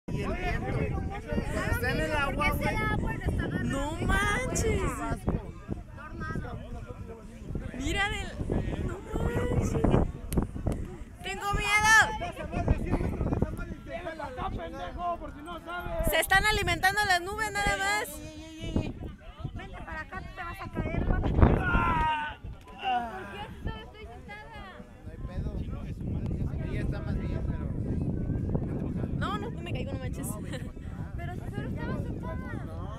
Y el viento. Está en el agua, güey. No manches. Mira del... No manches. Tengo miedo. Se están alimentando las nubes nada más. Vente para acá, te vas a caer. ¿Por qué estoy sentada? No hay pedo. Ella está más bien, pero... No, no me caigo, no manches. Pero si solo estaba sentada. No.